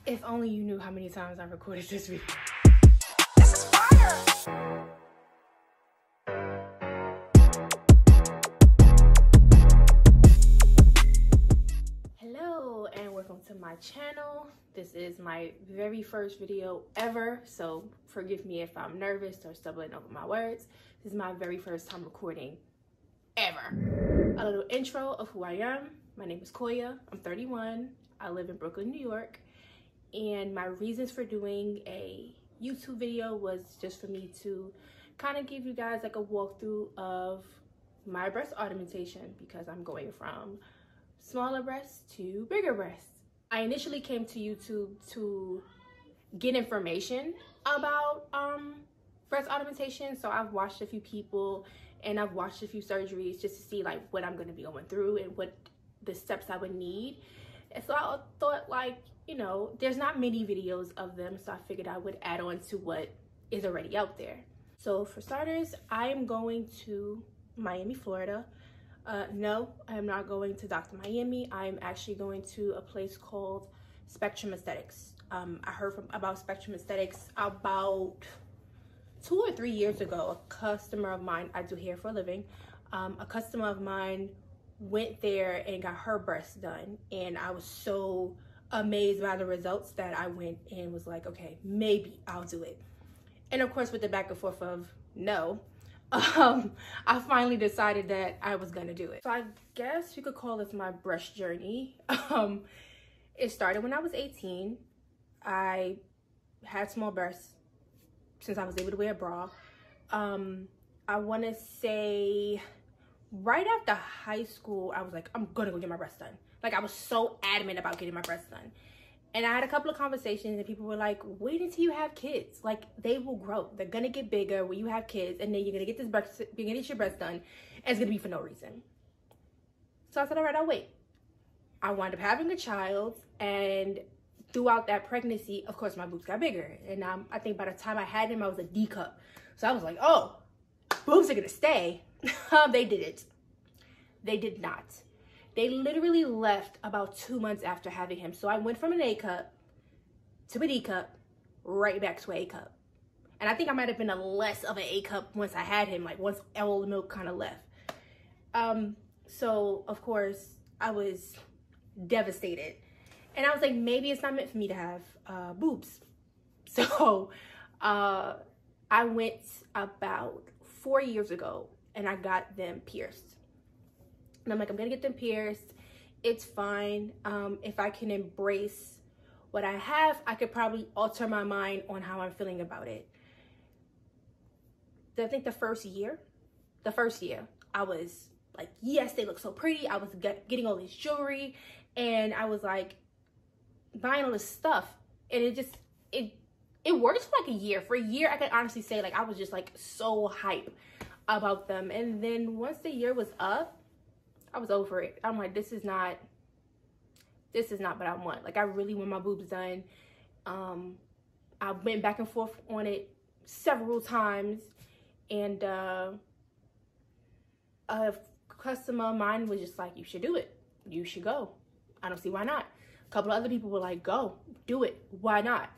If only you knew how many times I recorded this video. This is fire! Hello and welcome to my channel. This is my very first video ever, so forgive me if I'm nervous or stumbling over my words. This is my very first time recording ever. A little intro of who I am. My name is Koya. I'm 31. I live in Brooklyn, New York. And my reasons for doing a YouTube video was just for me to kind of give you guys like a walkthrough of my breast augmentation, because I'm going from smaller breasts to bigger breasts. I initially came to YouTube to get information about breast augmentation. So I've watched a few people and I've watched a few surgeries just to see like what I'm going to be going through and what the steps I would need. And so I thought, like, you know, there's not many videos of them, so I figured I would add on to what is already out there. So for starters, I am going to Miami, Florida. No, I am not going to Dr. Miami. I am actually going to a place called Spectrum Aesthetics. I heard about Spectrum Aesthetics about 2 or 3 years ago. A customer of mine, I do hair for a living, a customer of mine went there and got her breasts done, and I was so amazed by the results that I went and was like, okay, maybe I'll do it. And of course, with the back and forth of no, I finally decided that I was gonna do it. So I guess you could call this my breast journey. It started when I was 18. I had small breasts since I was able to wear a bra. I want to say right after high school, I was like, I'm gonna go get my breasts done. Like, I was so adamant about getting my breasts done. And I had a couple of conversations and people were like, wait until you have kids. Like, they will grow. They're gonna get bigger when you have kids, and then you're gonna get your breasts done, and it's gonna be for no reason. So I said, all right, I'll wait. I wound up having a child, and throughout that pregnancy, of course, my boobs got bigger. And I think by the time I had him, I was a D cup. So I was like, oh, boobs are gonna stay. They didn't. They did not. They literally left about 2 months after having him. So I went from an A cup to a D cup, right back to an A cup. And I think I might have been a less of an A cup once I had him, like once all the milk kind of left. So of course I was devastated. And I was like, maybe it's not meant for me to have boobs. So I went about 4 years ago and I got them pierced. And I'm like, I'm gonna get them pierced. It's fine. If I can embrace what I have, I could probably alter my mind on how I'm feeling about it. I think the first year, I was like, yes, they look so pretty. I was getting all this jewelry, and I was like buying all this stuff. And it worked for like a year. For a year, I could honestly say, like, I was just like so hype about them. And then once the year was up, I was over it. I'm like, this is not what I want. Like, I really want my boobs done. I went back and forth on it several times, and a customer of mine was just like, you should do it. You should go. I don't see why not. A couple of other people were like, go, do it. Why not?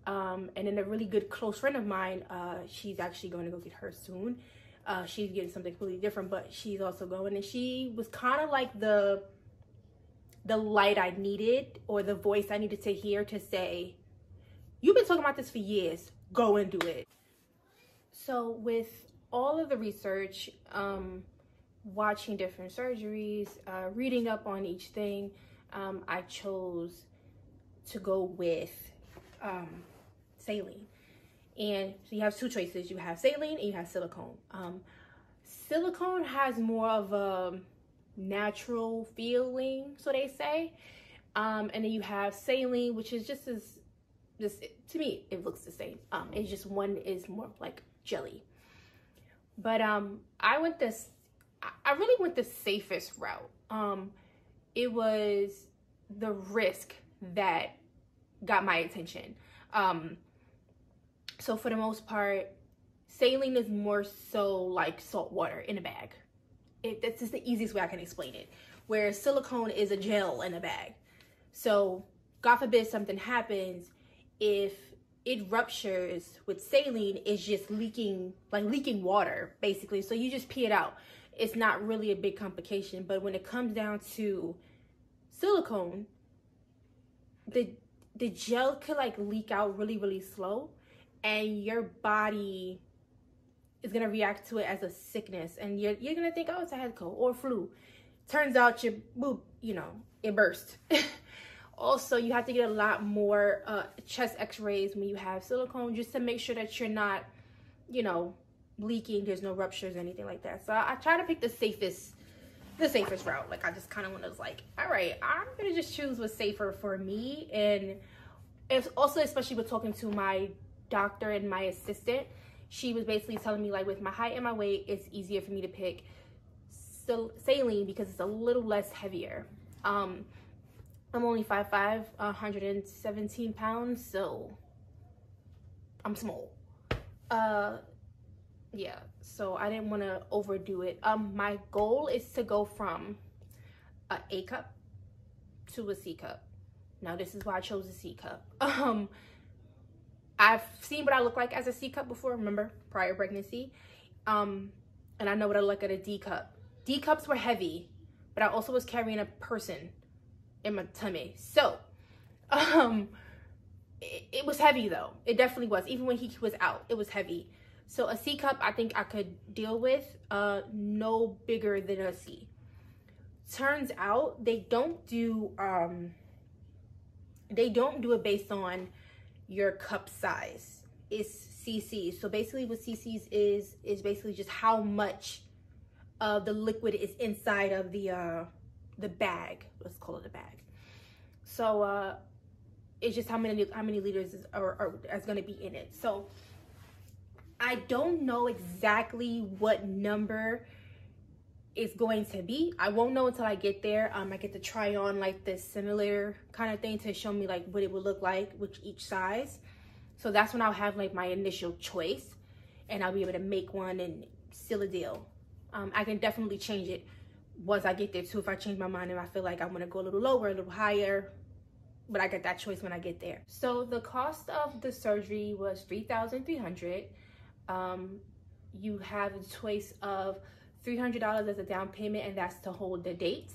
And then a really good close friend of mine, she's actually going to go get hers soon. She's getting something completely different, but she's also going, and she was kind of like the light I needed, or the voice I needed to hear to say, you've been talking about this for years, go and do it. So with all of the research, watching different surgeries, reading up on each thing, I chose to go with saline. And so you have two choices. You have saline and you have silicone. Silicone has more of a natural feeling, so they say. And then you have saline, which is just to me, it looks the same. It's just one is more like jelly. But I really went the safest route. It was the risk that got my attention. So for the most part, saline is more so like salt water in a bag. That's just the easiest way I can explain it. Whereas silicone is a gel in a bag. So God forbid something happens, if it ruptures with saline, it's just leaking water, basically. So you just pee it out. It's not really a big complication. But when it comes down to silicone, the gel could like leak out really, really slow, and your body is gonna react to it as a sickness, and you're gonna think, oh, it's a head cold or flu. Turns out your boob, you know, it burst. Also, you have to get a lot more chest x-rays when you have silicone, just to make sure that you're not, you know, leaking, there's no ruptures or anything like that. So I try to pick the safest route. Like, I just kind of want to like, all right, I'm gonna just choose what's safer for me. And it's also, especially with talking to my doctor and my assistant, she was basically telling me, like, with my height and my weight, it's easier for me to pick saline because it's a little less heavier. I'm only 5'5", 117 pounds, so I'm small. Yeah, so I didn't want to overdo it. My goal is to go from a A cup to a C cup. Now, this is why I chose a C cup. I've seen what I look like as a C cup before, remember, prior pregnancy. And I know what I look at a D cup. D cups were heavy, but I also was carrying a person in my tummy. So, it was heavy though. It definitely was. Even when he was out, it was heavy. So a C cup, I think I could deal with, no bigger than a C. Turns out they don't do it based on your cup size. It's cc. So basically what cc's is basically just how much of the liquid is inside of the bag. Let's call it a bag. So it's just how many liters is going to be in it. So I don't know exactly what number it's going to be. I won't know until I get there. I get to try on like this similar kind of thing to show me like what it would look like with each size. So that's when I'll have like my initial choice, and I'll be able to make one and seal a deal. I can definitely change it once I get there too. If I change my mind and I feel like I want to go a little lower, a little higher, but I get that choice when I get there. So the cost of the surgery was $3,300. You have a choice of $300 as a down payment, and that's to hold the date,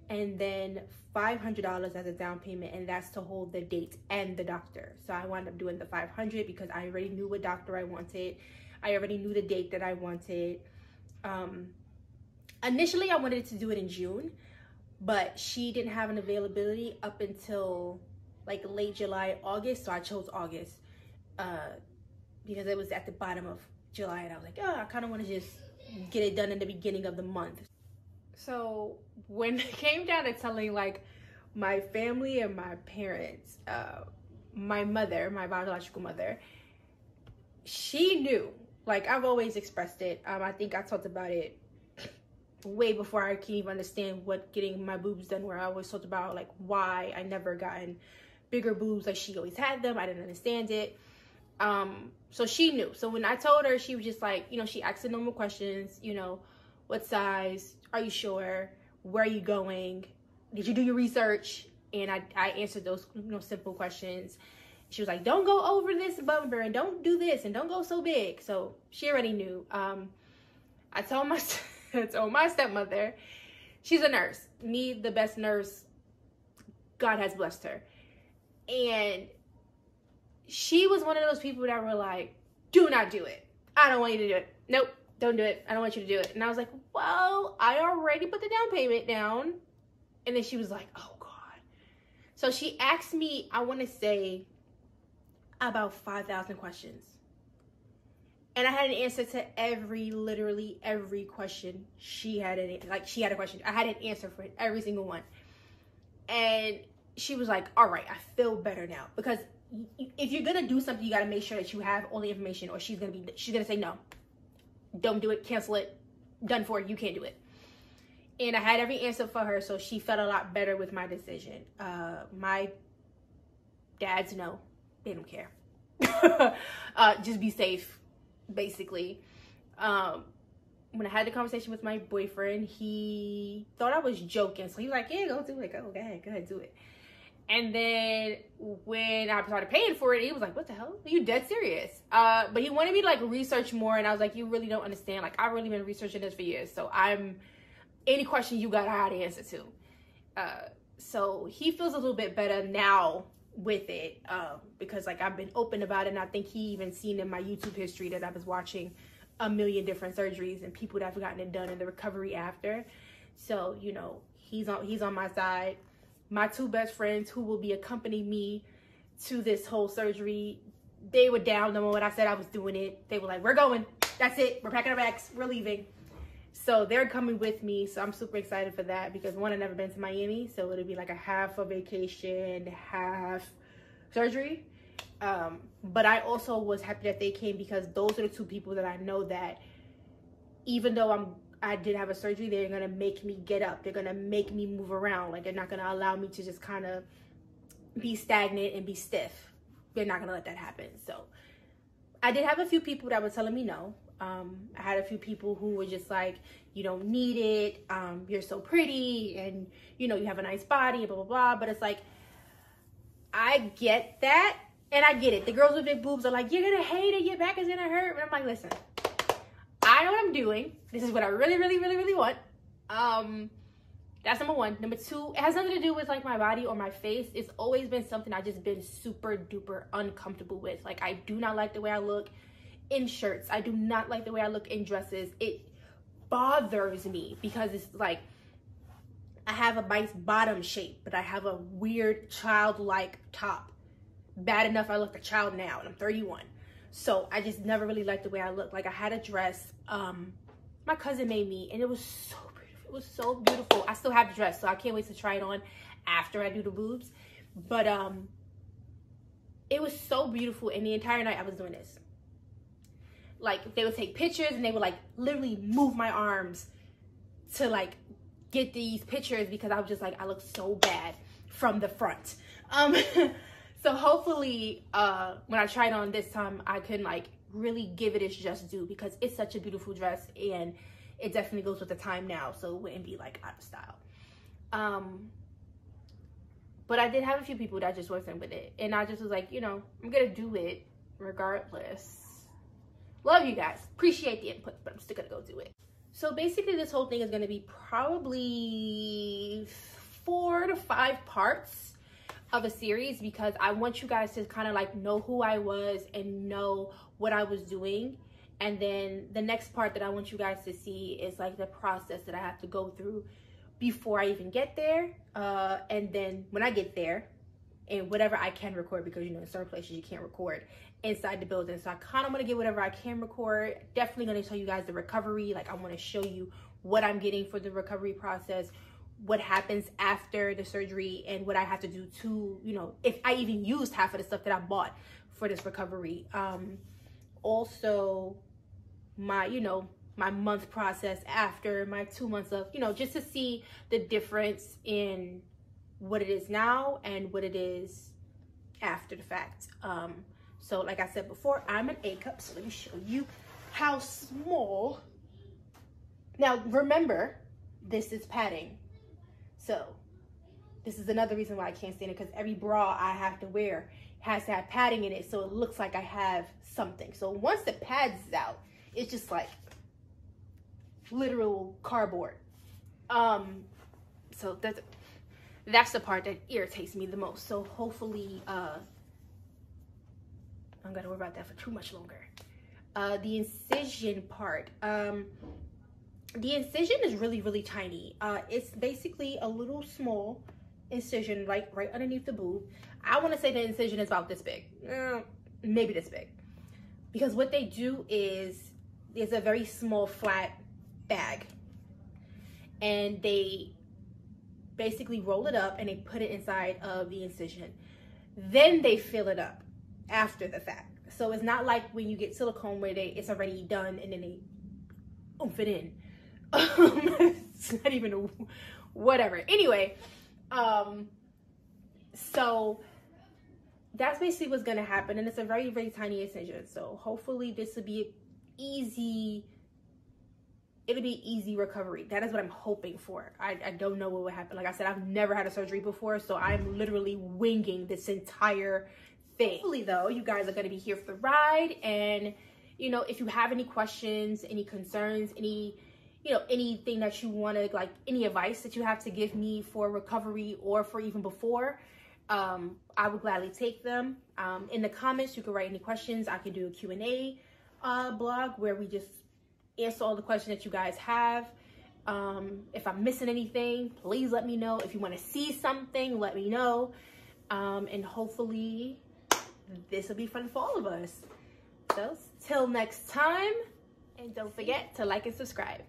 and then $500 as a down payment, and that's to hold the date and the doctor. So I wound up doing the $500 because I already knew what doctor I wanted. I already knew the date that I wanted. Initially I wanted to do it in June, but she didn't have an availability up until like late July, August, so I chose August because it was at the bottom of July, and I was like, oh, I kind of want to just get it done in the beginning of the month. So when it came down to telling like my family and my parents, my mother, my biological mother, she knew. Like, I've always expressed it. I think I talked about it way before I can even understand what getting my boobs done, where I always talked about like why I never gotten bigger boobs like she always had them. I didn't understand it. So she knew. So when I told her, she was just like, you know, she asked the normal questions, you know, what size, are you sure, where are you going, did you do your research? And I answered those, you know, simple questions. She was like, don't go over this bumper, and don't do this, and don't go so big. So she already knew. I told my stepmother, she's a nurse, me, the best nurse God has blessed her. And she was one of those people that were like, do not do it. I don't want you to do it. Nope, don't do it. I don't want you to do it. And I was like, well, I already put the down payment down. And then she was like, oh God. So she asked me, I want to say, about 5,000 questions. And I had an answer to literally every question she had. She had a question. I had an answer for every single one. And she was like, all right, I feel better now. Because if you're gonna do something, you gotta make sure that you have all the information, or she's gonna say no, don't do it, cancel it, done for, you can't do it. And I had every answer for her, so she felt a lot better with my decision. My dads know, they don't care. Just be safe, basically. When I had the conversation with my boyfriend, he thought I was joking, so he was like, yeah, go do it, go ahead do it. And then when I started paying for it, he was like, what the hell? Are you dead serious? But he wanted me to like research more. And I was like, you really don't understand. Like, I've really been researching this for years. So any question you got, I had to answer to. So he feels a little bit better now with it, because like I've been open about it. And I think he even seen in my YouTube history that I was watching a million different surgeries and people that have gotten it done in the recovery after. So, you know, he's on my side. My two best friends who will be accompanying me to this whole surgery, they were down the moment I said I was doing it. They were like, we're going. That's it. We're packing our bags. We're leaving. So they're coming with me. So I'm super excited for that because one, I've never been to Miami. So it'll be like a half a vacation, half surgery. But I also was happy that they came because those are the two people that I know that even though I did have a surgery, they're going to make me get up. They're going to make me move around. Like, they're not going to allow me to just kind of be stagnant and be stiff. They're not going to let that happen. So I did have a few people that were telling me no. I had a few people who were just like, you don't need it. You're so pretty and, you know, you have a nice body, blah, blah, blah. But it's like, I get that. And I get it. The girls with big boobs are like, you're going to hate it. Your back is going to hurt. And I'm like, listen, I know what I'm doing. This is what I really, really, really, really want. That's number one. Number two, it has nothing to do with like my body or my face. It's always been something I've just been super duper uncomfortable with. Like, I do not like the way I look in shirts. I do not like the way I look in dresses. It bothers me because it's like, I have a nice bottom shape, but I have a weird childlike top. Bad enough I look a child now and I'm 31. So I just never really liked the way I look. Like, I had a dress my cousin made me and it was so beautiful. It was so beautiful. I still have the dress, so I can't wait to try it on after I do the boobs. But it was so beautiful, and the entire night I was doing this. Like, they would take pictures and they would like literally move my arms to like get these pictures because I was just like, I look so bad from the front. So hopefully when I tried on this time, I can like really give it its just due because it's such a beautiful dress and it definitely goes with the time now, so it wouldn't be like out of style. But I did have a few people that just wasn't with it, and I just was like, you know, I'm gonna do it regardless. Love you guys, appreciate the input, but I'm still gonna go do it. So basically this whole thing is gonna be probably 4 to 5 parts of a series because I want you guys to kind of like know who I was and know what I was doing. And then the next part that I want you guys to see is like the process that I have to go through before I even get there. And then when I get there and whatever I can record, because you know in certain places you can't record inside the building. So I kind of want to get whatever I can record. Definitely going to tell you guys the recovery. Like, I want to show you what I'm getting for the recovery process, what happens after the surgery, and what I have to do to, you know, if I even used half of the stuff that I bought for this recovery. Also my, you know, my month process after, my 2 months of, you know, just to see the difference in what it is now and what it is after the fact. So like I said before, I'm an A cup, so let me show you how small. Now remember, this is padding. So this is another reason why I can't stand it, because every bra I have to wear has to have padding in it, so it looks like I have something. So once the pads is out, it's just like literal cardboard. So that's the part that irritates me the most. So hopefully I'm gonna worry about that for too much longer. The incision part. The incision is really, really tiny. It's basically a little small incision, like right underneath the boob. I want to say the incision is about this big, maybe this big, because what they do is there's a very small flat bag, and they basically roll it up and they put it inside of the incision. Then they fill it up after the fact. So it's not like when you get silicone where it's already done and then they oomph it in. It's not even whatever. Anyway, so that's basically what's gonna happen, and it's a very, very tiny incision. So hopefully this will be an easy it'll be easy recovery. That is what I'm hoping for. I don't know what would happen. Like I said, I've never had a surgery before, so I'm literally winging this entire thing. Hopefully though, you guys are going to be here for the ride, and you know, if you have any questions, any concerns, any, you know, anything that you want to, like, any advice that you have to give me for recovery or for even before, I would gladly take them. In the comments, you can write any questions. I can do a Q&A blog where we just answer all the questions that you guys have. If I'm missing anything, please let me know. If you want to see something, let me know. And hopefully this will be fun for all of us. So till next time, and don't forget to like and subscribe.